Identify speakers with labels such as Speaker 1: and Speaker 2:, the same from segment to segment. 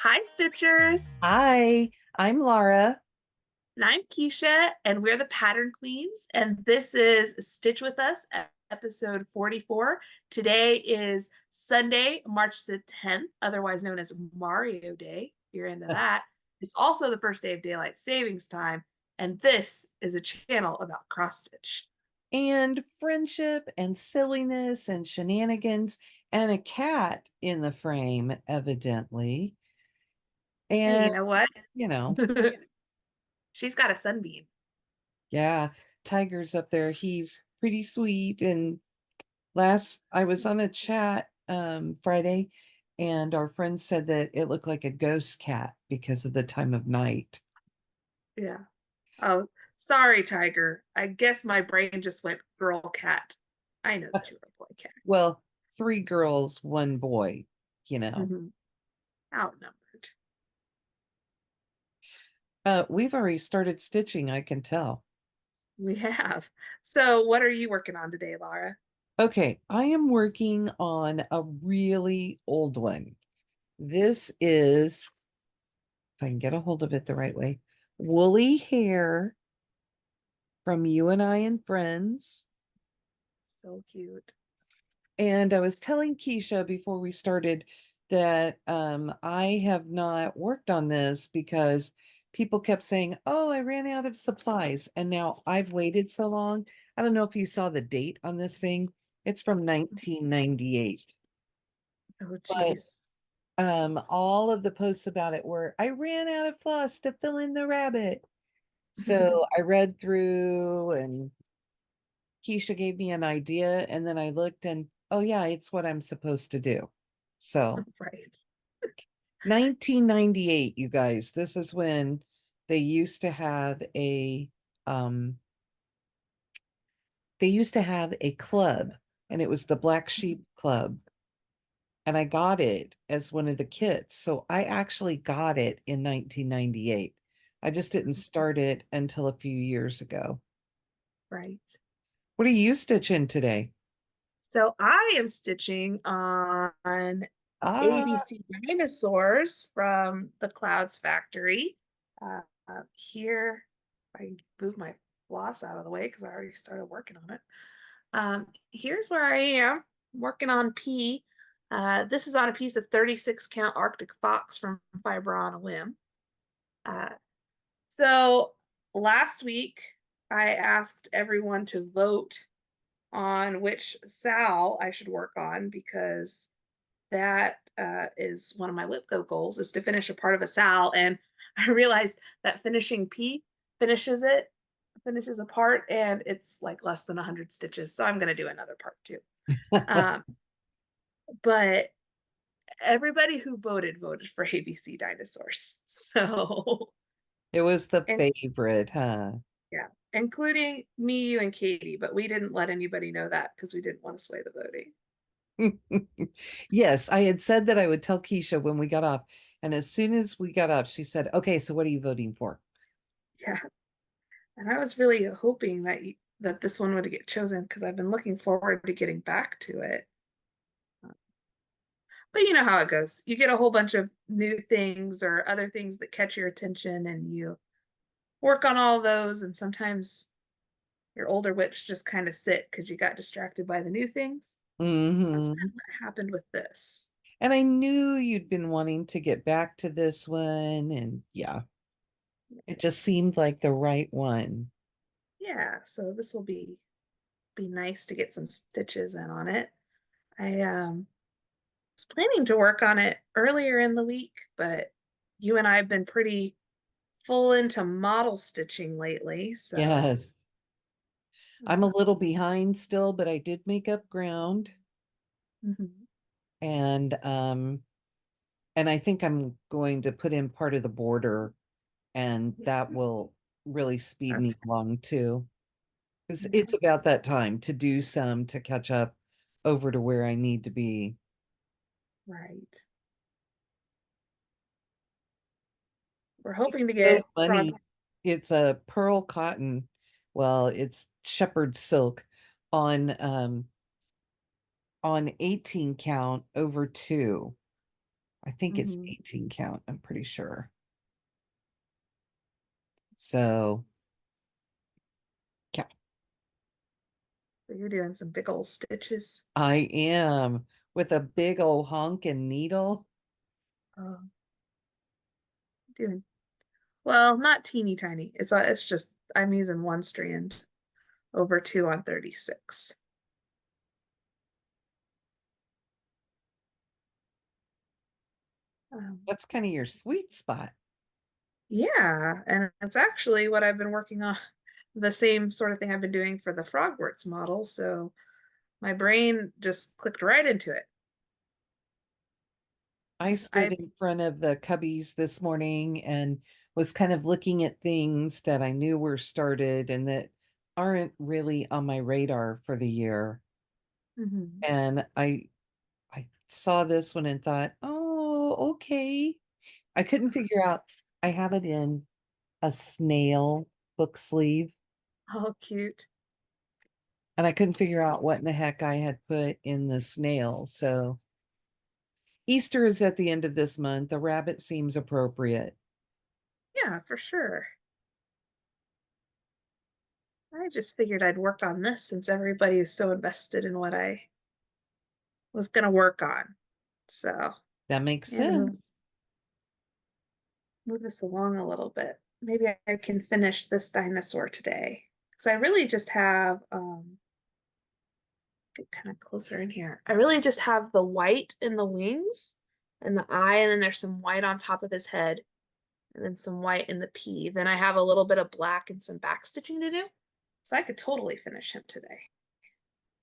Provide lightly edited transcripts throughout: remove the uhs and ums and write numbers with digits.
Speaker 1: Hi, Stitchers.
Speaker 2: Hi, I'm Laura.
Speaker 1: And I'm Keisha, and we're the Pattern Queens. And this is Stitch with Us, episode 44. Today is Sunday, March the 10th, otherwise known as Mario Day. You're into that. It's also the first day of daylight savings time. And this is a channel about cross stitch.
Speaker 2: And friendship and silliness and shenanigans and a cat in the frame, evidently.
Speaker 1: Hey,
Speaker 2: And,
Speaker 1: you know what?
Speaker 2: you know,
Speaker 1: She's got a sunbeam.
Speaker 2: yeah, Tiger's up there. He's pretty sweet. And last I was on a chat Friday, and our friend said that it looked like a ghost cat because of the time of night.
Speaker 1: Yeah. Oh, sorry, Tiger. I guess my brain just went girl cat. I know that you were a boy cat.
Speaker 2: Well, three girls, one boy, you know.
Speaker 1: Hmm. Outnumbered.
Speaker 2: We've already started stitching, I can tell.
Speaker 1: We have. So, what are you working on today, Laura?
Speaker 2: Okay, I am working on a really old one. This is, if I can get a hold of it the right way, Woolly Hare from You and I and Friends.
Speaker 1: So cute.
Speaker 2: And I was telling Keisha before we started that I have not worked on this because people kept saying, "Oh, I ran out of supplies." And now I've waited so long. I don't know if you saw the date on this thing. It's from 1998.
Speaker 1: Oh,
Speaker 2: But
Speaker 1: geez.
Speaker 2: all of the posts about it were, I ran out of floss to fill in the rabbit. So I read through and Keisha gave me an idea, and then I looked and, oh yeah, it's what I'm supposed to do. So
Speaker 1: Right.
Speaker 2: 1998, you guys, this is when they used to have um a club, and it was the Black Sheep Club. And I got it as one of the kits. So I actually got it in 1998. I just didn't start it until a few years ago.
Speaker 1: Right.
Speaker 2: What are you stitching today?
Speaker 1: So, I am stitching on
Speaker 2: Ah,
Speaker 1: ABCDinosaurs from the Clouds Factory. Here, I move my floss out of the way because I already started working on it. Here's where I am working on P. This is on a piece of 36 count Arctic Fox from Fiber on a Whim. Uh, so last week I asked everyone to vote on which SAL I should work on because that is one of my LipGo goals is to finish a part of a SAL. And I realized that finishing P finishes a part and it's like less than 100 stitches. So I'm going to do another part too. Um, but everybody who voted for ABC Dinosaurs. So,
Speaker 2: it was the
Speaker 1: and
Speaker 2: favorite, huh?
Speaker 1: yeah, including me, you, and Katie, but we didn't let anybody know that because we didn't want to sway the voting.
Speaker 2: Yes, I had said that I would tell Keisha when we got off. And as soon as we got off, she said, "Okay, so what are you voting for?"
Speaker 1: Yeah, and I was really hoping that this one would get chosen because I've been looking forward to getting back to it. But you know how it goes. You get a whole bunch of new things or other things that catch your attention, and you work on all those. And sometimes your older whips just kind of sit because you got distracted by the new things. That's kind
Speaker 2: Hmm.
Speaker 1: of what happened with this.
Speaker 2: And I knew you'd been wanting to get back to this one. And yeah, it just seemed like the right one.
Speaker 1: Yeah, so this will be nice to get some stitches in on it. I was planning to work on it earlier in the week, but you and I have been pretty full into model stitching lately, so
Speaker 2: Yes. I'm a
Speaker 1: uh,
Speaker 2: little behind still, but I did make up ground.
Speaker 1: mhm.
Speaker 2: And I think I'm going to put in part of the border, and that will really speed me
Speaker 1: That's
Speaker 2: along too. Because
Speaker 1: yeah,
Speaker 2: it's about that time to do some to catch up over to where I need to be.
Speaker 1: right. We're
Speaker 2: It's
Speaker 1: hoping to
Speaker 2: so
Speaker 1: get
Speaker 2: funny.
Speaker 1: progress.
Speaker 2: It's a pearl cotton. Well, it's shepherd silk on 18 count over two. I think it's
Speaker 1: Mhm.
Speaker 2: 18 count, I'm pretty sure. So, yeah,
Speaker 1: So you're doing some big old stitches.
Speaker 2: I am with a big old honking needle.
Speaker 1: Oh, doing well, not teeny tiny. It's just I'm using one strand over 2 on 36. Um,
Speaker 2: That's kind of your sweet spot.
Speaker 1: yeah, and it's actually what I've been working on, the same sort of thing I've been doing for the Frogworts model. So my brain just clicked right into it.
Speaker 2: I stood
Speaker 1: I
Speaker 2: in front of the cubbies this morning and was kind of looking at things that I knew were started and that aren't really on my radar for the year.
Speaker 1: Mhm.
Speaker 2: And I saw this one and thought, oh, okay. I couldn't figure out, I have it in a snail book sleeve,
Speaker 1: Oh, cute.
Speaker 2: and I couldn't figure out what in the heck I had put in the snail. So Easter is at the end of this month. The rabbit seems appropriate.
Speaker 1: Yeah, for sure. I just figured I'd work on this since everybody is so invested in what I was going to work on. So,
Speaker 2: That makes
Speaker 1: and
Speaker 2: sense.
Speaker 1: move this along a little bit. Maybe I can finish this dinosaur today. Because I really just have, get kind of closer in here. I really just have the white in the wings and the eye, and then there's some white on top of his head, and then some white in the P. Then I have a little bit of black and some back stitching to do. So I could totally finish him today.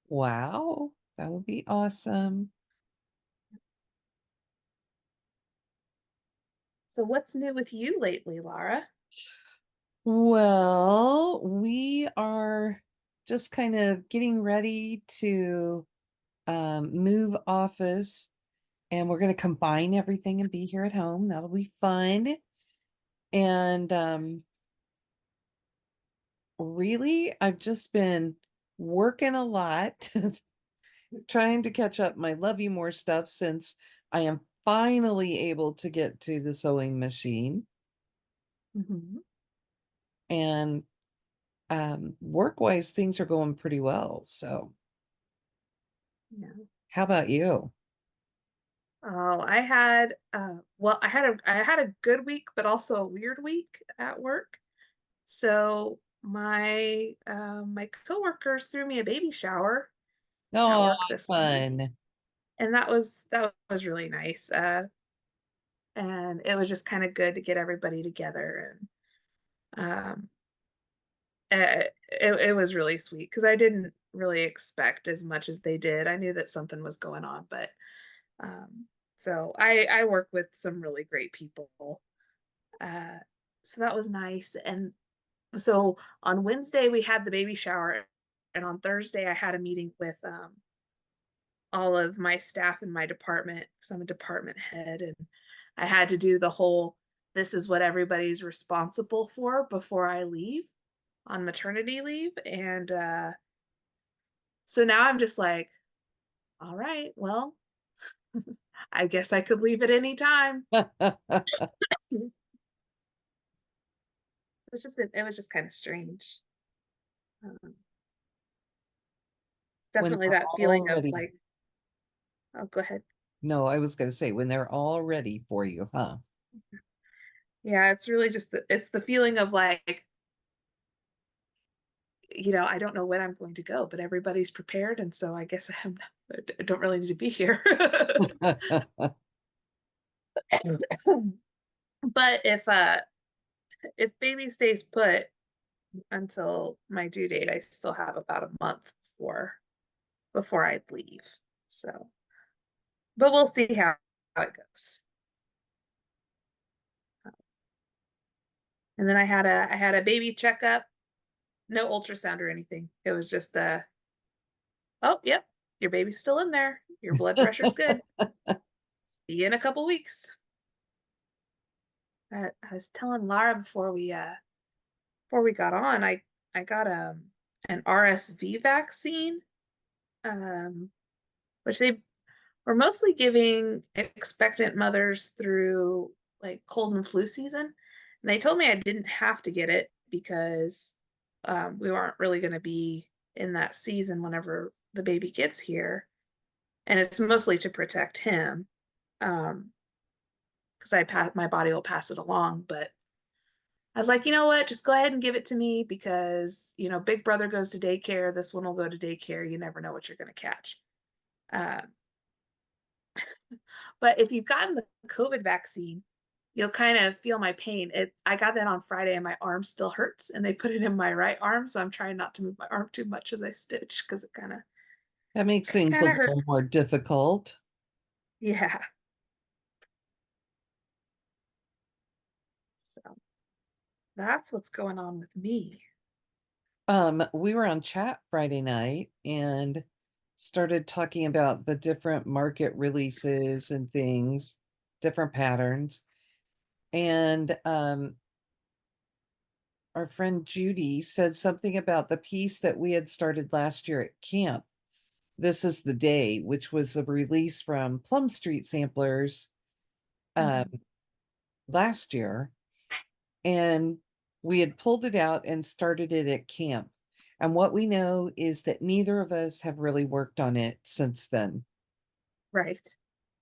Speaker 2: Wow, that would be awesome.
Speaker 1: So what's new with you lately, Laura?
Speaker 2: Well, we are just kind of getting ready to move office, and we're going to combine everything and be here at home. That'll be fun. And really, I've just been working a lot, trying to catch up my Love You More stuff since I am finally able to get to the sewing machine.
Speaker 1: Hmm.
Speaker 2: And work-wise, things are going pretty well. So,
Speaker 1: Yeah.
Speaker 2: how about you?
Speaker 1: Oh, I had well, I had a good week, but also a weird week at work. So my coworkers threw me a baby shower at
Speaker 2: Oh,
Speaker 1: work this week,
Speaker 2: fun.
Speaker 1: and that was really nice. And it was just kind of good to get everybody together, and it was really sweet because I didn't really expect as much as they did. I knew that something was going on, but um, so I work with some really great people. Uh, so that was nice. And so on Wednesday we had the baby shower, and on Thursday I had a meeting with all of my staff in my department because I'm a department head, and I had to do the whole this is what everybody's responsible for before I leave on maternity leave. And so now I'm just like, all right, well, I guess I could leave at any time. It was just kind of strange. Um,
Speaker 2: When
Speaker 1: definitely
Speaker 2: they're
Speaker 1: that
Speaker 2: all
Speaker 1: feeling of
Speaker 2: ready.
Speaker 1: like, oh, go ahead.
Speaker 2: No, I was going to say when they're all ready for you, huh?
Speaker 1: Yeah, it's really just it's the feeling of like, I don't know when I'm going to go, but everybody's prepared, and so I guess I don't really need to be here. But if baby stays put until my due date, I still have about a month before I leave. So, but we'll see how it goes. And then I had a baby checkup, no ultrasound or anything. It was just oh, yep, your baby's still in there. Your blood pressure's good. See you in a couple weeks. I was telling Lara before we got on, I got an RSV vaccine, um, which they we're mostly giving expectant mothers through like cold and flu season. And they told me I didn't have to get it because we weren't really going to be in that season whenever the baby gets here. And it's mostly to protect him because my body will pass it along. But I was like, you know what? Just go ahead and give it to me because, Big Brother goes to daycare. This one will go to daycare. You never know what you're going to catch. Uh, but if you've gotten the COVID vaccine, you'll kind of feel my pain. I got that on Friday and my arm still hurts and they put it in my right arm. So I'm trying not to move my arm too much as I stitch because it kind of
Speaker 2: That makes things a
Speaker 1: kind of
Speaker 2: little
Speaker 1: hurts.
Speaker 2: more difficult.
Speaker 1: Yeah. So that's what's going on with me.
Speaker 2: We were on chat Friday night and started talking about the different market releases and things, different patterns. And our friend Judy said something about the piece that we had started last year at camp. This is the Day, which was a release from Plum Street Samplers um,
Speaker 1: Mhm.
Speaker 2: last year. And we had pulled it out and started it at camp. And what we know is that neither of us have really worked on it since then.
Speaker 1: Right.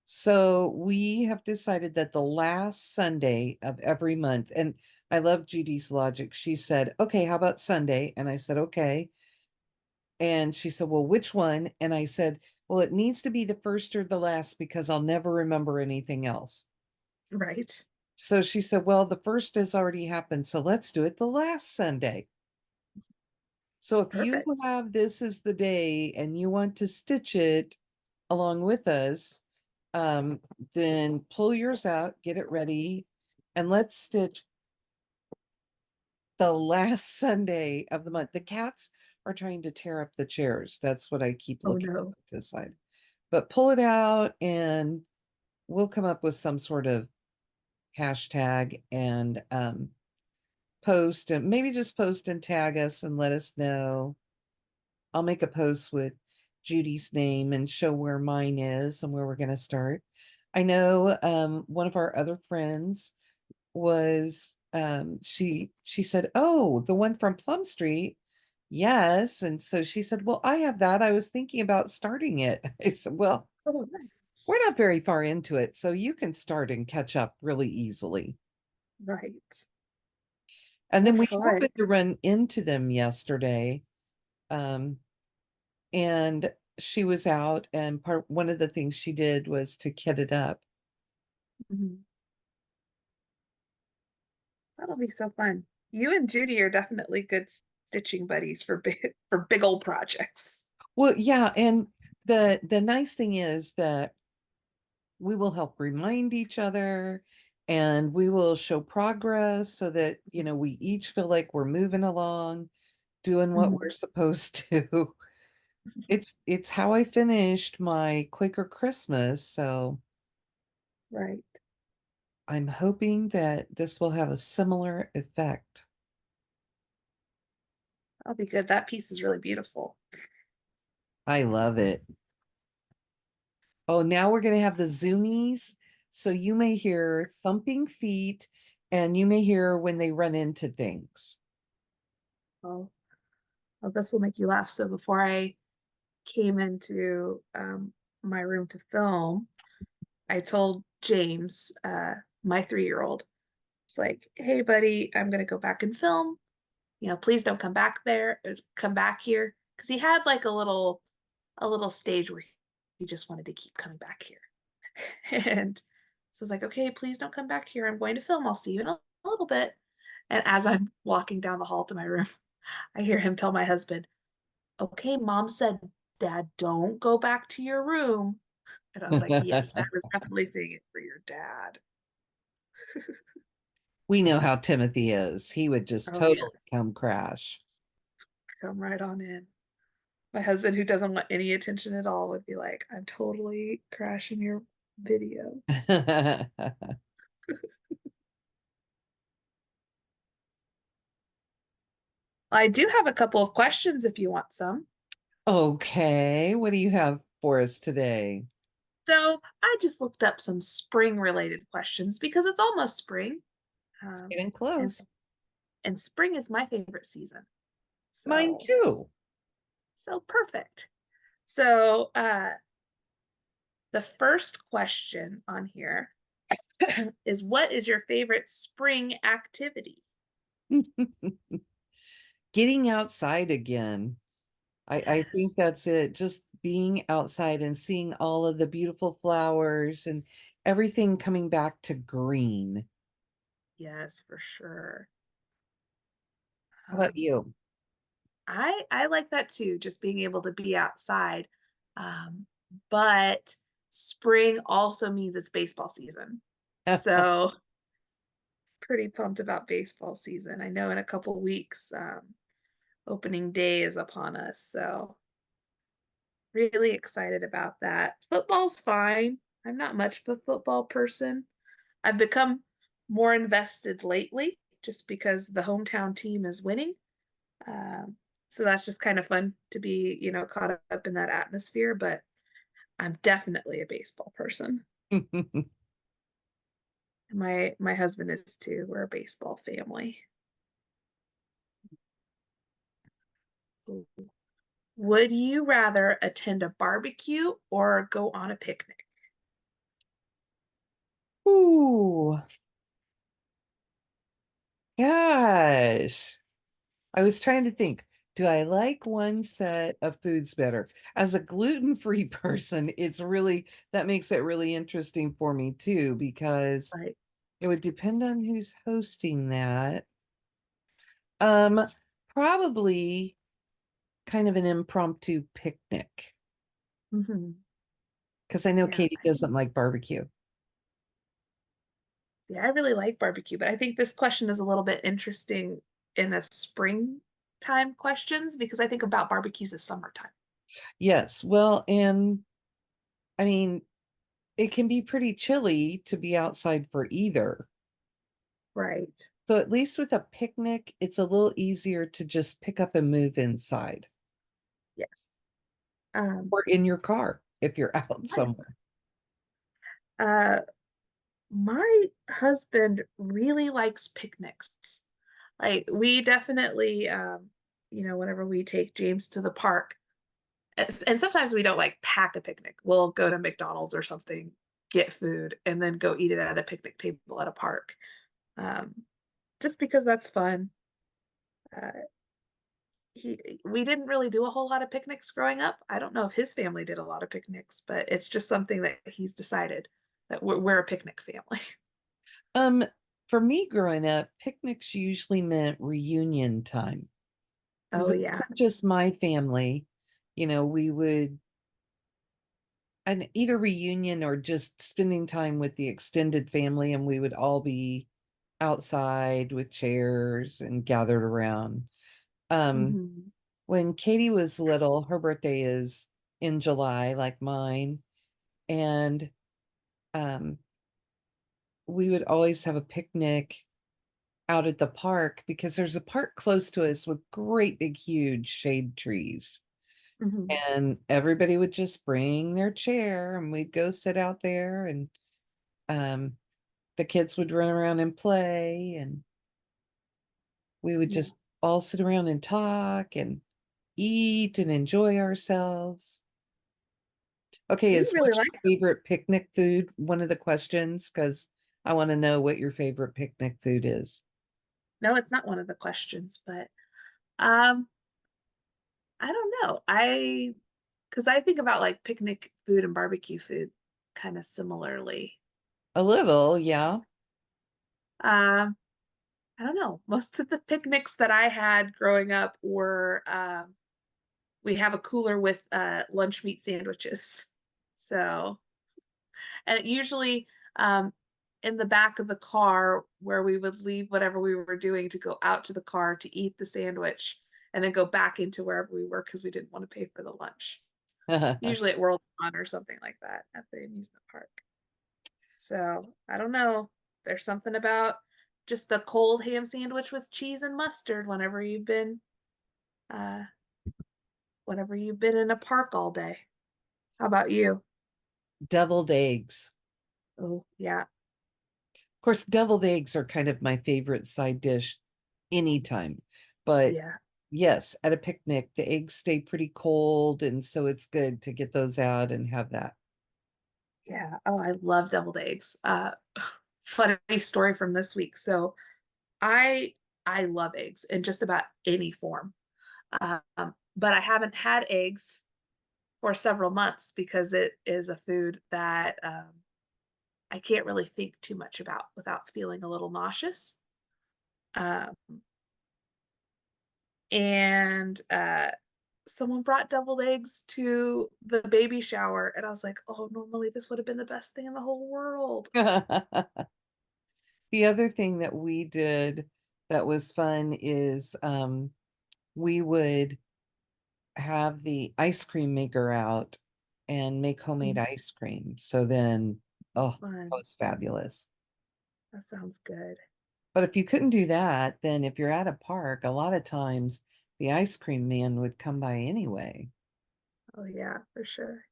Speaker 2: So we have decided that the last Sunday of every month, and I love Judy's logic. She said, okay, how about Sunday? And I said, okay. And she said, well, which one? And I said, well, it needs to be the first or the last because I'll never remember anything else.
Speaker 1: Right.
Speaker 2: So she said, well, the first has already happened. So let's do it the last Sunday. So if you
Speaker 1: Perfect.
Speaker 2: have This Is the Day and you want to stitch it along with us, um, then pull yours out, get it ready, and let's stitch the last Sunday of the month. The cats are trying to tear up the chairs. That's what I keep
Speaker 1: Oh
Speaker 2: looking
Speaker 1: no.
Speaker 2: at this side. But pull it out and we'll come up with some sort of hashtag and post and maybe just post and tag us and let us know. I'll make a post with Judy's name and show where mine is and where we're going to start. I know one of our other friends was she said, "Oh, the one from Plum Street." Yes, and so she said, "Well, I have that. I was thinking about starting it." I said, "Well,
Speaker 1: Oh, nice.
Speaker 2: we're not very far into it, so you can start and catch up really easily."
Speaker 1: Right.
Speaker 2: And
Speaker 1: Oh,
Speaker 2: then we
Speaker 1: fun.
Speaker 2: happened to run into them yesterday. Um, and she was out and one of the things she did was to kit it up.
Speaker 1: Mhm. That'll be so fun. You and Judy are definitely good stitching buddies for big old projects.
Speaker 2: Well, yeah, and the nice thing is that we will help remind each other and we will show progress so that, we each feel like we're moving along, doing what we're
Speaker 1: Mhm.
Speaker 2: supposed to. It's how I finished my Quaker Christmas, so
Speaker 1: Right.
Speaker 2: I'm hoping that this will have a similar effect.
Speaker 1: That'll be good. That piece is really beautiful.
Speaker 2: I love it. Oh, now we're going to have the zoomies. So you may hear thumping feet and you may hear when they run into things.
Speaker 1: Oh, well, this will make you laugh. So before I came into my room to film, I told James, my 3-year-old, it's like, hey, buddy, I'm going to go back and film. Please don't come back here. Because he had like a little stage where he just wanted to keep coming back here. And so I was like, okay, please don't come back here. I'm going to film. I'll see you in a little bit. And as I'm walking down the hall to my room, I hear him tell my husband, okay, mom said, Dad, don't go back to your room. And I was like, yes, I was definitely saying it for your dad.
Speaker 2: We know how Timothy is. He would just
Speaker 1: Oh, yeah,
Speaker 2: totally come crash.
Speaker 1: come right on in. My husband, who doesn't want any attention at all, would be like, I'm totally crashing your video. I do have a couple of questions if you want some.
Speaker 2: Okay, what do you have for us today?
Speaker 1: So I just looked up some spring related questions because it's almost spring.
Speaker 2: It's
Speaker 1: Um,
Speaker 2: getting
Speaker 1: and
Speaker 2: close.
Speaker 1: and spring is my favorite season.
Speaker 2: Mine
Speaker 1: So
Speaker 2: too.
Speaker 1: so perfect. So the first question on here is what is your favorite spring activity?
Speaker 2: Getting outside again. I
Speaker 1: Yes.
Speaker 2: think that's it. Just being outside and seeing all of the beautiful flowers and everything coming back to green.
Speaker 1: Yes, for sure.
Speaker 2: How about
Speaker 1: Um,
Speaker 2: you?
Speaker 1: I like that too, just being able to be outside. Um, but spring also means it's baseball season. So pretty pumped about baseball season. I know in a couple weeks, opening day is upon us. So really excited about that. Football's fine. I'm not much of a football person. I've become more invested lately just because the hometown team is winning. Um, so that's just kind of fun to be, caught up in that atmosphere. But I'm definitely a baseball person. My husband is too. We're a baseball family. Would you rather attend a barbecue or go on a picnic?
Speaker 2: Ooh, gosh. I was trying to think, do I like one set of foods better? As a gluten-free person, that makes it really interesting for me too, because
Speaker 1: Right.
Speaker 2: it would depend on who's hosting that. Um, Probably kind of an impromptu picnic,
Speaker 1: Hmm.
Speaker 2: because I know
Speaker 1: Yeah.
Speaker 2: Katie doesn't like barbecue.
Speaker 1: Yeah, I really like barbecue, but I think this question is a little bit interesting in a springtime questions because I think about barbecues as summertime.
Speaker 2: Yes, well, and I mean, it can be pretty chilly to be outside for either.
Speaker 1: Right.
Speaker 2: So at least with a picnic, it's a little easier to just pick up and move inside
Speaker 1: Yes. Um,
Speaker 2: or in your car if you're out
Speaker 1: my,
Speaker 2: somewhere.
Speaker 1: uh, my husband really likes picnics. Like we definitely, whenever we take James to the park, and sometimes we don't like pack a picnic. We'll go to McDonald's or something, get food, and then go eat it at a picnic table at a park. Um, just because that's fun. Uh, we didn't really do a whole lot of picnics growing up. I don't know if his family did a lot of picnics, but it's just something that he's decided that we're a picnic family.
Speaker 2: Um, for me growing up, picnics usually meant reunion time because
Speaker 1: Oh
Speaker 2: it
Speaker 1: yeah.
Speaker 2: wasn't just my family. We would an either reunion or just spending time with the extended family, and we would all be outside with chairs and gathered around. Um,
Speaker 1: Hmm.
Speaker 2: when Katie was little, her birthday is in July, like mine, and um, we would always have a picnic out at the park because there's a park close to us with great big huge shade trees.
Speaker 1: Hmm.
Speaker 2: And everybody would just bring their chair and we'd go sit out there, and um the kids would run around and play, and we would
Speaker 1: Yeah.
Speaker 2: just all sit around and talk and eat and enjoy ourselves. Okay,
Speaker 1: We
Speaker 2: is
Speaker 1: really
Speaker 2: what's
Speaker 1: like
Speaker 2: your favorite picnic food one of the questions? Because I want to know what your favorite picnic food is.
Speaker 1: No, it's not one of the questions, but um, I don't know. Because I think about like picnic food and barbecue food kind of similarly.
Speaker 2: A little, yeah.
Speaker 1: Um, I don't know. Most of the picnics that I had growing up were we have a cooler with lunch meat sandwiches. So, and usually in the back of the car where we would leave whatever we were doing to go out to the car to eat the sandwich and then go back into wherever we were because we didn't want to pay for the lunch. Usually at World's Fun or something like that at the amusement park. So I don't know. There's something about just a cold ham sandwich with cheese and mustard uh whenever you've been in a park all day. How about you?
Speaker 2: Deviled eggs.
Speaker 1: Oh, yeah.
Speaker 2: Of course, deviled eggs are kind of my favorite side dish anytime. But
Speaker 1: Yeah.
Speaker 2: yes, at a picnic, the eggs stay pretty cold, and so it's good to get those out and have that.
Speaker 1: Yeah. Oh, I love deviled eggs. Funny story from this week. So I I love eggs in just about any form. But I haven't had eggs for several months because it is a food that I can't really think too much about without feeling a little nauseous. Um, and someone brought deviled eggs to the baby shower, and I was like, "Oh, normally this would have been the best thing in the whole world."
Speaker 2: The other thing that we did that was fun is we would have the ice cream maker out and make homemade
Speaker 1: Mm,
Speaker 2: ice cream. So then, oh, that
Speaker 1: fun.
Speaker 2: was fabulous.
Speaker 1: That sounds good.
Speaker 2: But if you couldn't do that, then if you're at a park, a lot of times the ice cream man would come by anyway.
Speaker 1: Oh yeah, for sure.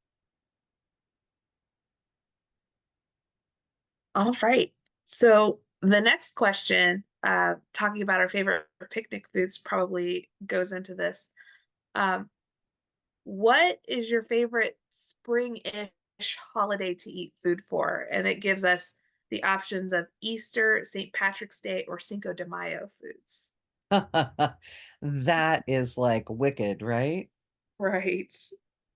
Speaker 1: All right. So the next question, talking about our favorite picnic foods, probably goes into this. Um, what is your favorite spring-ish holiday to eat food for? And it gives us the options of Easter, St. Patrick's Day, or Cinco de Mayo foods.
Speaker 2: That is like wicked, right?
Speaker 1: Right.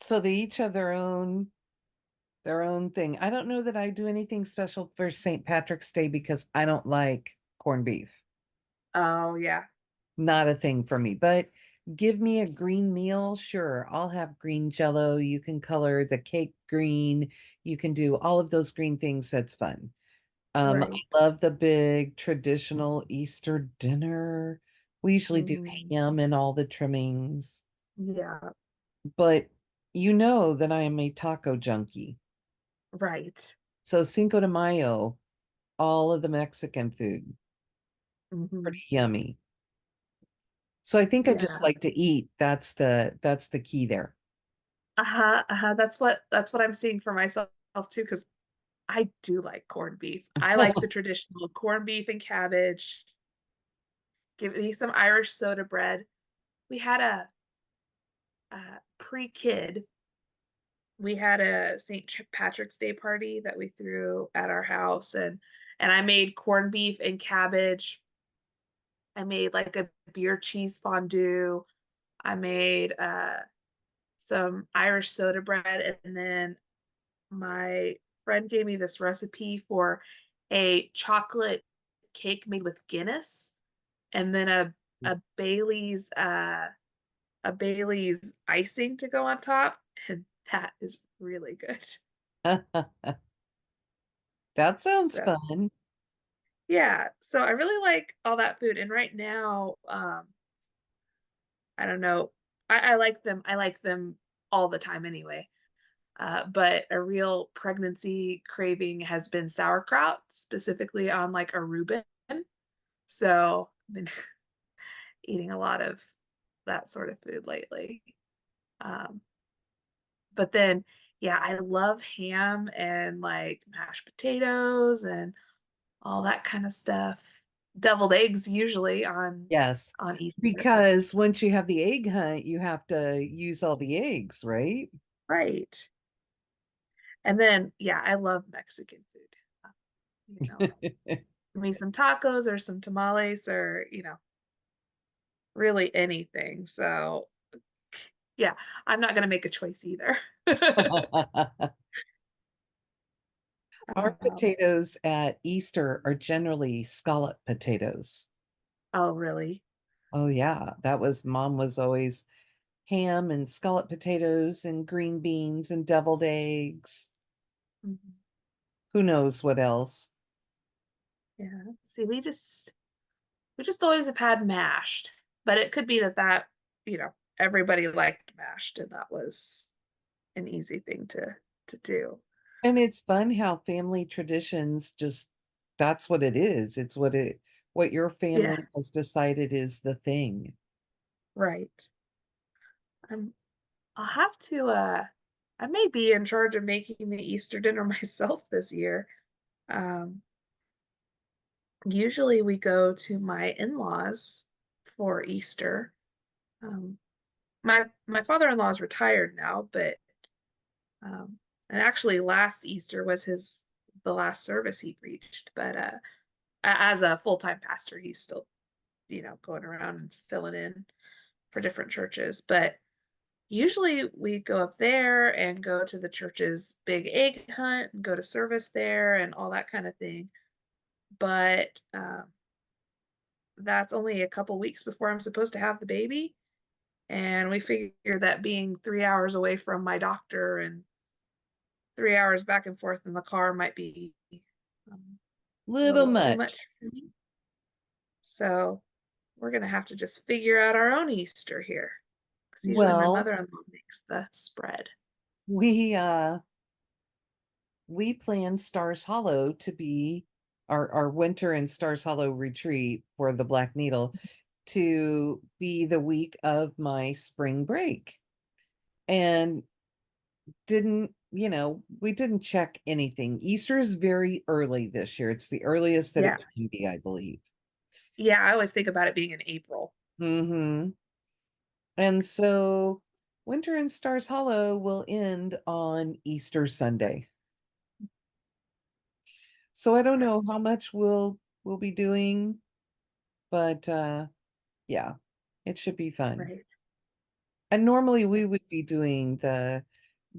Speaker 2: So they each have their own thing. I don't know that I do anything special for St. Patrick's Day because I don't like corned beef.
Speaker 1: Oh yeah.
Speaker 2: Not a thing for me. But give me a green meal, sure. I'll have green jello. You can color the cake green. You can do all of those green things. That's fun.
Speaker 1: Right.
Speaker 2: I love the big traditional Easter dinner. We usually do
Speaker 1: Mhm.
Speaker 2: ham and all the trimmings,
Speaker 1: Yeah.
Speaker 2: but you know that I am a taco junkie.
Speaker 1: Right.
Speaker 2: So Cinco de Mayo, all of the Mexican food,
Speaker 1: Hmm.
Speaker 2: pretty yummy. So I think I just
Speaker 1: Yeah.
Speaker 2: like to eat. That's the key there.
Speaker 1: Uh-huh. Uh-huh. That's what I'm seeing for myself too, because I do like corned beef. I like the traditional corned beef and cabbage. Give me some Irish soda bread. We had pre-kid. We had a St. Patrick's Day party that we threw at our house, and I made corned beef and cabbage. I made like a beer cheese fondue. I made some Irish soda bread, and then my friend gave me this recipe for a chocolate cake made with Guinness, and then a Bailey's icing to go on top, and that is really good.
Speaker 2: That sounds
Speaker 1: So
Speaker 2: fun.
Speaker 1: yeah, so I really like all that food, and right now, I don't know, I like them. I like them all the time anyway. But a real pregnancy craving has been sauerkraut, specifically on like a Reuben. So I've been eating a lot of that sort of food lately. Um, but then, yeah, I love ham and like mashed potatoes and all that kind of stuff. Deviled eggs usually
Speaker 2: Yes.
Speaker 1: on Easter.
Speaker 2: Because once you have the egg hunt, you have to use all the eggs, right?
Speaker 1: Right. And then, yeah, I love Mexican food. Uh, You know, give me some tacos or some tamales or, really anything. So, yeah, I'm not going to make a choice either.
Speaker 2: Our
Speaker 1: Um,
Speaker 2: potatoes at Easter are generally scallop potatoes.
Speaker 1: oh, really?
Speaker 2: Oh yeah, that was mom was always ham and scallop potatoes and green beans and deviled eggs.
Speaker 1: Mhm.
Speaker 2: Who knows what else?
Speaker 1: Yeah. See, we just always have had mashed, but it could be that everybody liked mashed and that was an easy thing to do.
Speaker 2: And it's fun how family traditions just that's what it is. It's what your
Speaker 1: Yeah,
Speaker 2: family has decided is the thing.
Speaker 1: right. I'm I'll have to I may be in charge of making the Easter dinner myself this year. Um, Usually we go to my in-laws for Easter. Um, my father-in-law is retired now, but and actually last Easter was the last service he preached. But as a full-time pastor, he's still, going around and filling in for different churches. But usually we go up there and go to the church's big egg hunt and go to service there and all that kind of thing. But that's only a couple weeks before I'm supposed to have the baby. And we figured that being 3 hours away from my doctor and 3 hours back and forth in the car might be a
Speaker 2: Little
Speaker 1: little too
Speaker 2: much.
Speaker 1: much for me. So we're gonna have to just figure out our own Easter here. Because usually my
Speaker 2: Well,
Speaker 1: mother-in-law makes the spread.
Speaker 2: we we planned Stars Hollow to be our winter and Stars Hollow retreat for the Black Needle to be the week of my spring break. And we didn't check anything. Easter is very early this year. It's the earliest that
Speaker 1: Yeah.
Speaker 2: it can be, I believe.
Speaker 1: Yeah, I always think about it being in April.
Speaker 2: Hmm. And so Winter and Stars Hollow will end on Easter Sunday. So I don't know how much we'll be doing, but yeah, it should be fun.
Speaker 1: Right.
Speaker 2: And normally we would be doing the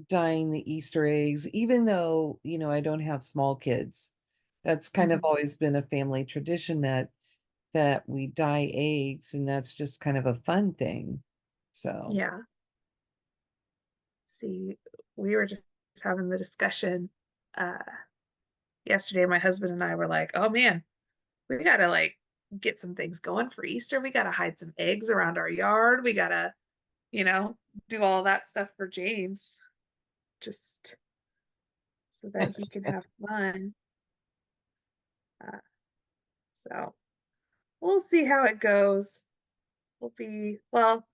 Speaker 2: dyeing the Easter eggs, even though, I don't have small kids. That's kind of
Speaker 1: Mhm.
Speaker 2: always been a family tradition that we dye eggs, and that's just kind of a fun thing. So,
Speaker 1: Yeah. See, we were just having the discussion uh yesterday. My husband and I were like, "Oh man, we gotta like get some things going for Easter. We gotta hide some eggs around our yard. We gotta, you know, do all that stuff for James, just so that he can have fun." Uh, so we'll see how it goes. Well,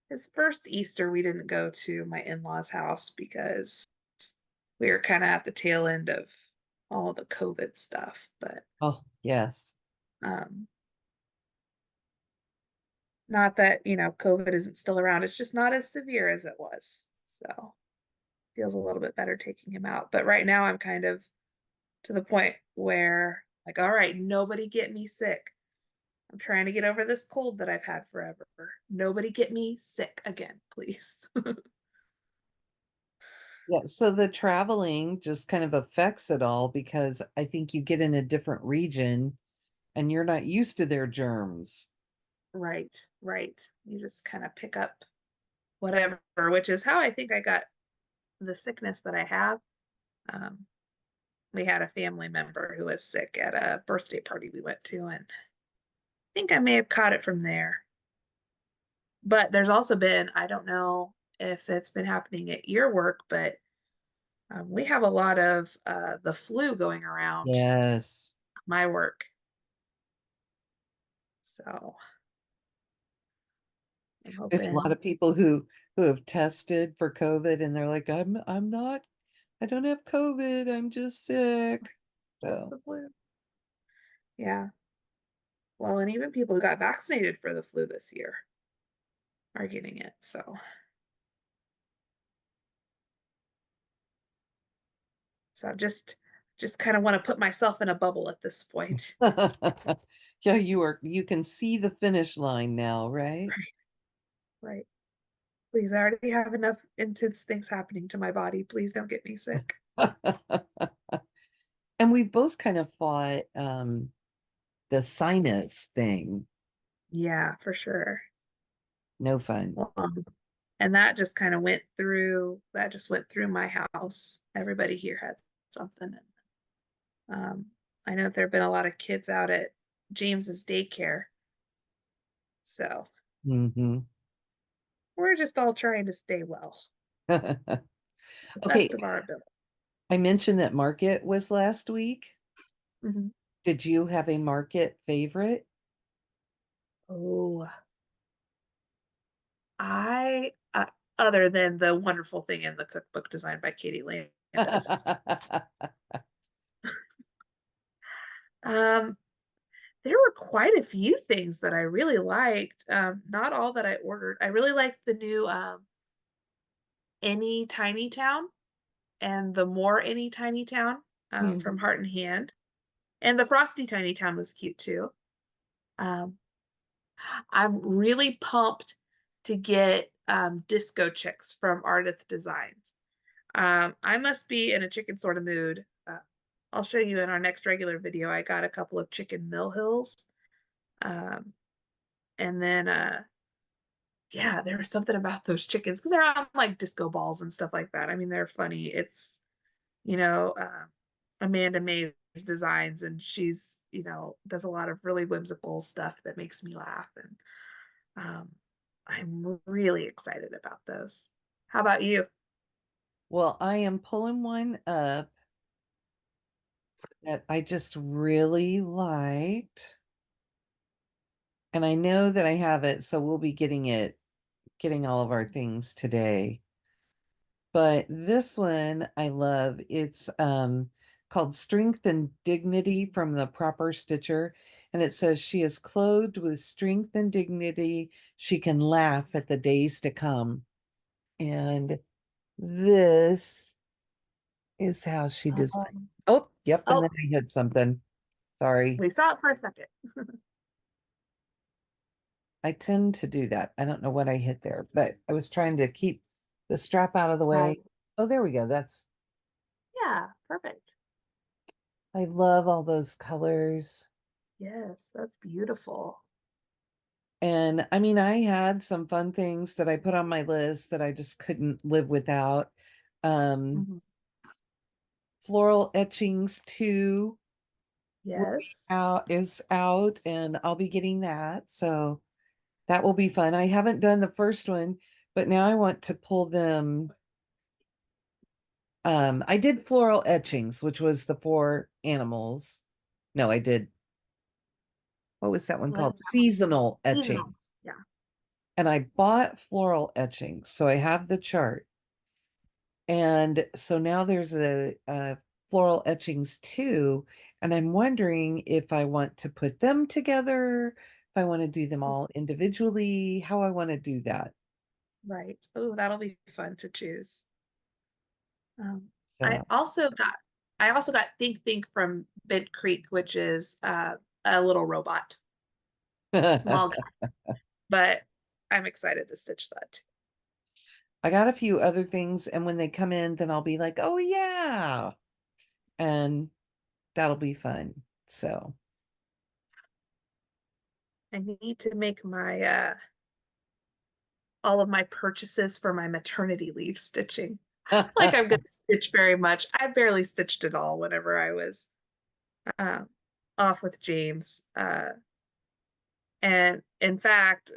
Speaker 1: his first Easter, we didn't go to my in-laws' house because we were kind of at the tail end of all the COVID stuff. But
Speaker 2: oh, yes.
Speaker 1: um, not that, COVID isn't still around. It's just not as severe as it was. So feels a little bit better taking him out. But right now I'm kind of to the point where like, all right, nobody get me sick. I'm trying to get over this cold that I've had forever. Nobody get me sick again, please.
Speaker 2: Yeah, so the traveling just kind of affects it all because I think you get in a different region and you're not used to their germs.
Speaker 1: Right, right. You just kind of pick up whatever, which is how I think I got the sickness that I have. Um, we had a family member who was sick at a birthday party we went to, and I think I may have caught it from there. But there's also been, I don't know if it's been happening at your work, but we have a lot of the flu going around
Speaker 2: Yes.
Speaker 1: my work. So I'm
Speaker 2: We have a lot
Speaker 1: hoping
Speaker 2: of people who have tested for COVID and they're like, I'm not, I don't have COVID, I'm just sick.
Speaker 1: just
Speaker 2: So
Speaker 1: the flu. Yeah. Well, and even people who got vaccinated for the flu this year are getting it. So just kind of want to put myself in a bubble at this point.
Speaker 2: yeah, you can see the finish line now, right?
Speaker 1: Right. Right. Please, I already have enough intense things happening to my body. Please don't get me sick.
Speaker 2: And we've both kind of fought the sinus thing.
Speaker 1: Yeah, for sure.
Speaker 2: No fun.
Speaker 1: Well, and that just went through my house. Everybody here had something. I know there have been a lot of kids out at James's daycare. So
Speaker 2: Hmm.
Speaker 1: we're just all trying to stay well, the
Speaker 2: Okay,
Speaker 1: best of our ability.
Speaker 2: I mentioned that market was last week.
Speaker 1: Mhm.
Speaker 2: Did you have a market favorite?
Speaker 1: Oh, I other than the wonderful thing in the cookbook designed by Katie Landis. Um, there were quite a few things that I really liked. Not all that I ordered. I really liked the new Any Tiny Town and the More Any Tiny Town from
Speaker 2: Mhm.
Speaker 1: Heart and Hand. And the Frosty Tiny Town was cute too. Um, I'm really pumped to get disco chicks from Ardith Designs. I must be in a chicken sort of mood. I'll show you in our next regular video. I got a couple of chicken mill hills. Um, and then yeah, there was something about those chickens because they're on like disco balls and stuff like that. I mean, they're funny. It's, you know, Amanda May's designs, and she's, does a lot of really whimsical stuff that makes me laugh. And um, I'm really excited about those. How about you?
Speaker 2: Well, I am pulling one up that I just really liked. And I know that I have it, so we'll be getting all of our things today. But this one I love. It's called Strength and Dignity from the Proper Stitcher. And it says she is clothed with strength and dignity. She can laugh at the days to come. And this is how she designed.
Speaker 1: Um,
Speaker 2: Oh, yep. And
Speaker 1: oh,
Speaker 2: then I hit something. Sorry.
Speaker 1: we saw it for a second.
Speaker 2: I tend to do that. I don't know what I hit there, but I was trying to keep the strap out of the way.
Speaker 1: Right.
Speaker 2: Oh, there we go.
Speaker 1: Yeah, perfect.
Speaker 2: I love all those colors.
Speaker 1: Yes, that's beautiful.
Speaker 2: And I mean, I had some fun things that I put on my list that I just couldn't live without. Um,
Speaker 1: Mhm.
Speaker 2: Floral etchings too
Speaker 1: Yes.
Speaker 2: is out, and I'll be getting that. So that will be fun. I haven't done the first one, but now I want to pull them. I did floral etchings, which was the four animals. No, I did, what was that one
Speaker 1: What is
Speaker 2: called?
Speaker 1: that one?
Speaker 2: Seasonal
Speaker 1: Seasonal.
Speaker 2: etching.
Speaker 1: Yeah.
Speaker 2: And I bought floral etchings, so I have the chart. And so now there's a floral etchings too, and I'm wondering if I want to put them together, if I want to do them all individually, how I want to do that.
Speaker 1: Right. Oh, that'll be fun to choose. Um, I
Speaker 2: So
Speaker 1: also got I also got Think Think from Bent Creek, which is a little robot, small guy, but I'm excited to stitch that.
Speaker 2: I got a few other things, and when they come in, then I'll be like, oh yeah, and that'll be fun. So
Speaker 1: I need to make my all of my purchases for my maternity leave stitching. Like I'm gonna stitch very much. I barely stitched at all whenever I was um, off with James. And in fact,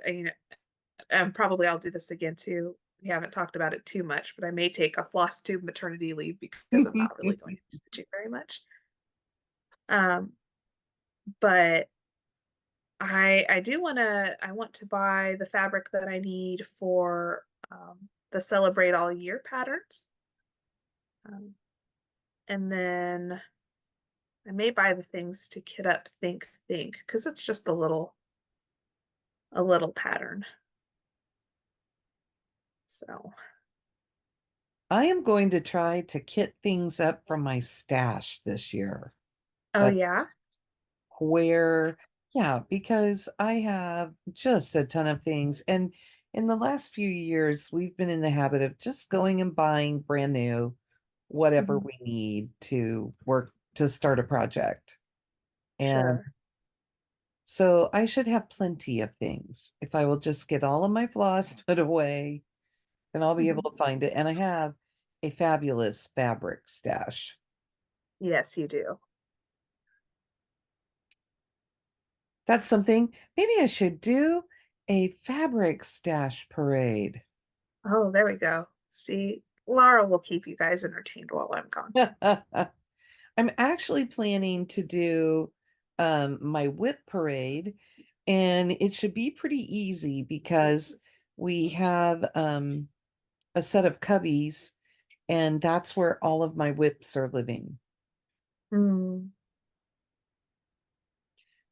Speaker 1: and probably I'll do this again too. We haven't talked about it too much, but I may take a Flosstube maternity leave because I'm not really going to be stitching very much. Um, but I want to buy the fabric that I need for the Celebrate All Year patterns. Um, and then I may buy the things to kit up Think Think because it's just a little pattern. So,
Speaker 2: I am going to try to kit things up from my stash this year.
Speaker 1: oh
Speaker 2: That's
Speaker 1: yeah.
Speaker 2: where, yeah, because I have just a ton of things. And in the last few years, we've been in the habit of just going and buying brand new, whatever
Speaker 1: Mhm.
Speaker 2: we need to work to start a project. And
Speaker 1: Sure.
Speaker 2: so I should have plenty of things. If I will just get all of my floss put away, then I'll be able
Speaker 1: Mhm.
Speaker 2: to find it. And I have a fabulous fabric stash.
Speaker 1: Yes, you do.
Speaker 2: That's something maybe I should do a fabric stash parade.
Speaker 1: Oh, there we go. See, Laura will keep you guys entertained while I'm gone.
Speaker 2: I'm actually planning to do my whip parade, and it should be pretty easy because we have a set of cubbies, and that's where all of my whips are living.
Speaker 1: Hmm.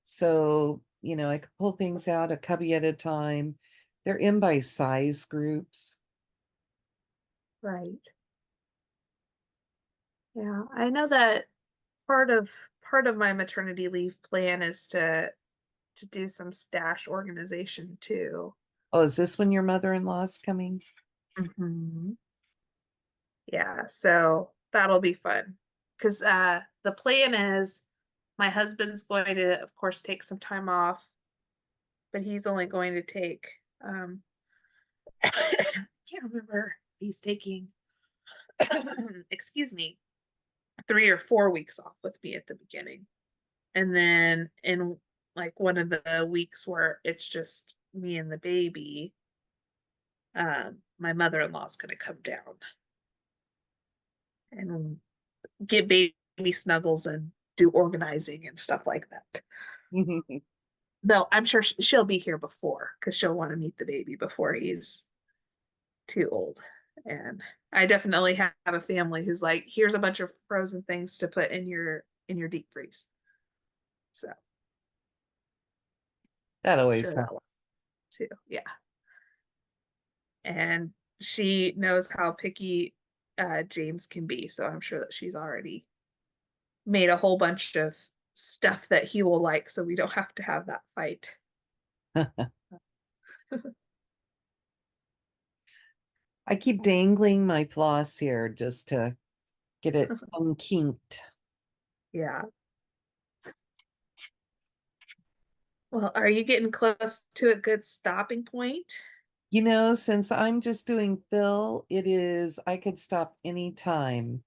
Speaker 2: So, I could pull things out a cubby at a time. They're in by size groups.
Speaker 1: Right. Yeah, I know that part of my maternity leave plan is to do some stash organization too.
Speaker 2: Oh, is this when your mother-in-law's coming?
Speaker 1: Hmm. Yeah, so that'll be fun. Because the plan is my husband's going to, of course, take some time off, but he's only going to take I can't remember. He's taking excuse me, 3 or 4 weeks off with me at the beginning. And then in like one of the weeks where it's just me and the baby, my mother-in-law's gonna come down and get baby snuggles and do organizing and stuff like that. Though I'm sure she'll be here before because she'll want to meet the baby before he's too old. And I definitely have a family who's like, here's a bunch of frozen things to put in your deep freeze. So
Speaker 2: That always
Speaker 1: sure
Speaker 2: helps.
Speaker 1: that will too. Yeah. And she knows how picky James can be. So I'm sure that she's already made a whole bunch of stuff that he will like, so we don't have to have that fight.
Speaker 2: I keep dangling my floss here just to get it unkinked.
Speaker 1: Yeah. Well, are you getting close to a good stopping point?
Speaker 2: Since I'm just doing fill, I could stop anytime.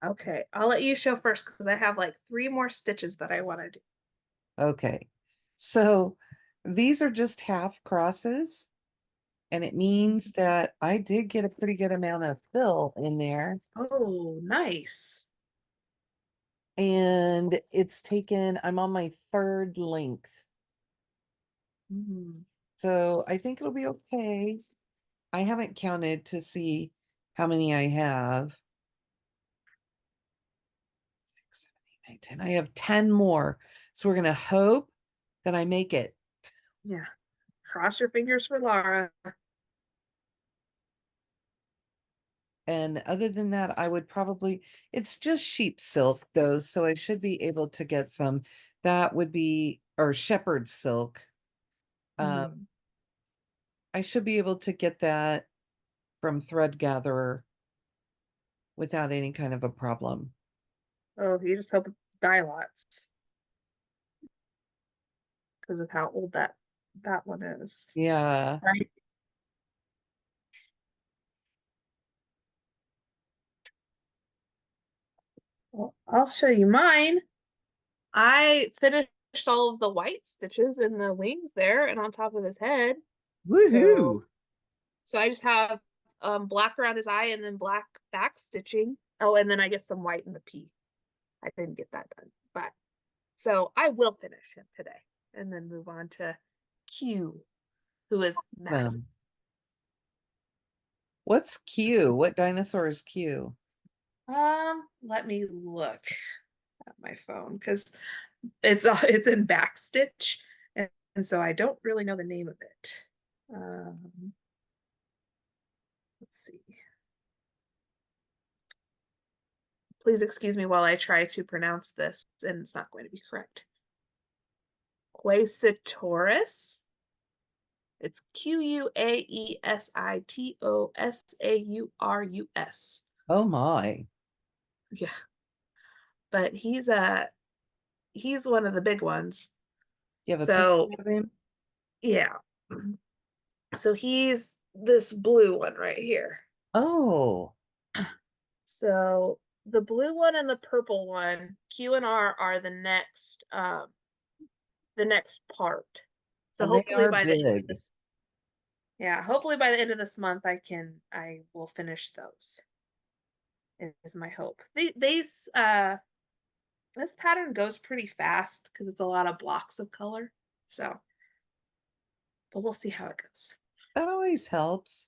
Speaker 1: Okay, I'll let you show first because I have like 3 more stitches that I want to do.
Speaker 2: Okay. So these are just half crosses, and it means that I did get a pretty good amount of fill in there.
Speaker 1: Oh, nice.
Speaker 2: And I'm on my third length.
Speaker 1: Mhm.
Speaker 2: So I think it'll be okay. I haven't counted to see how many I have. 6, 7, 8, 9, 10. I have 10 more. So we're going to hope that I make it.
Speaker 1: Yeah. Cross your fingers for Laura.
Speaker 2: And other than that, it's just sheep silk though. So I should be able to get some. That would be, or shepherd silk. Um,
Speaker 1: Hmm.
Speaker 2: I should be able to get that from Thread Gatherer without any kind of a problem.
Speaker 1: Oh, you just hope it die lots because of how old that one is.
Speaker 2: Yeah.
Speaker 1: Right. Well, I'll show you mine. I finished all of the white stitches in the wings there and on top of his head. So
Speaker 2: Woohoo.
Speaker 1: so I just have black around his eye and then black back stitching. Oh, and then I get some white in the P. I didn't get that done. But so I will finish him today and then move on to Q, who is massive.
Speaker 2: What's Q? What dinosaur is Q?
Speaker 1: Let me look at my phone because it's in backstitch, and so I don't really know the name of it. Let's see. Please excuse me while I try to pronounce this, and it's not going to be correct. Quasitoris. It's Quaesitosaurus.
Speaker 2: Oh my.
Speaker 1: Yeah, but he's one of the big ones.
Speaker 2: You have a picture
Speaker 1: So
Speaker 2: of him?
Speaker 1: yeah, so he's this blue one right here.
Speaker 2: Oh,
Speaker 1: So the blue one and the purple one, Q and R are the next part. So
Speaker 2: and they
Speaker 1: hopefully
Speaker 2: are
Speaker 1: by the end of
Speaker 2: big.
Speaker 1: this, yeah, hopefully by the end of this month I will finish those. Is my hope. This pattern goes pretty fast because it's a lot of blocks of color. So, but we'll see how it goes.
Speaker 2: That always helps.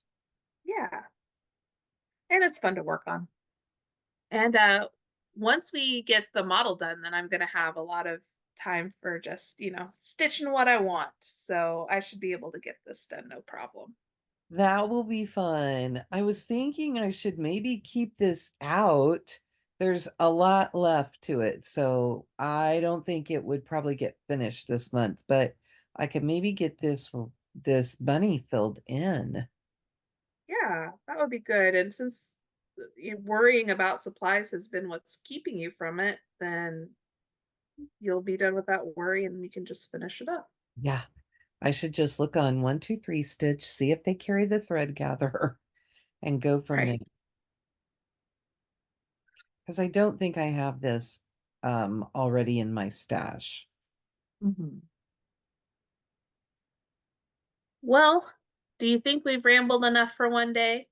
Speaker 1: Yeah. and it's fun to work on. And once we get the model done, then I'm gonna have a lot of time for just, stitching what I want. So I should be able to get this done no problem.
Speaker 2: That will be fun. I was thinking I should maybe keep this out. There's a lot left to it, so I don't think it would probably get finished this month, but I could maybe get this bunny filled in.
Speaker 1: Yeah, that would be good. And since worrying about supplies has been what's keeping you from it, then you'll be done with that worry and we can just finish it up.
Speaker 2: Yeah, I should just look on 123 Stitch, see if they carry the thread gatherer, and go from there.
Speaker 1: Right.
Speaker 2: Because I don't think I have this already in my stash.
Speaker 1: Mhm. Well, do you think we've rambled enough for one day?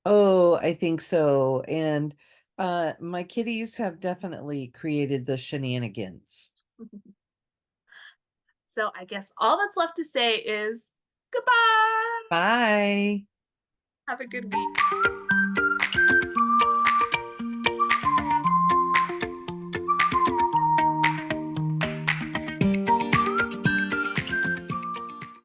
Speaker 2: Oh, I think so. And my kitties have definitely created the shenanigans.
Speaker 1: So I guess all that's left to say is goodbye.
Speaker 2: Bye.
Speaker 1: Have a good week.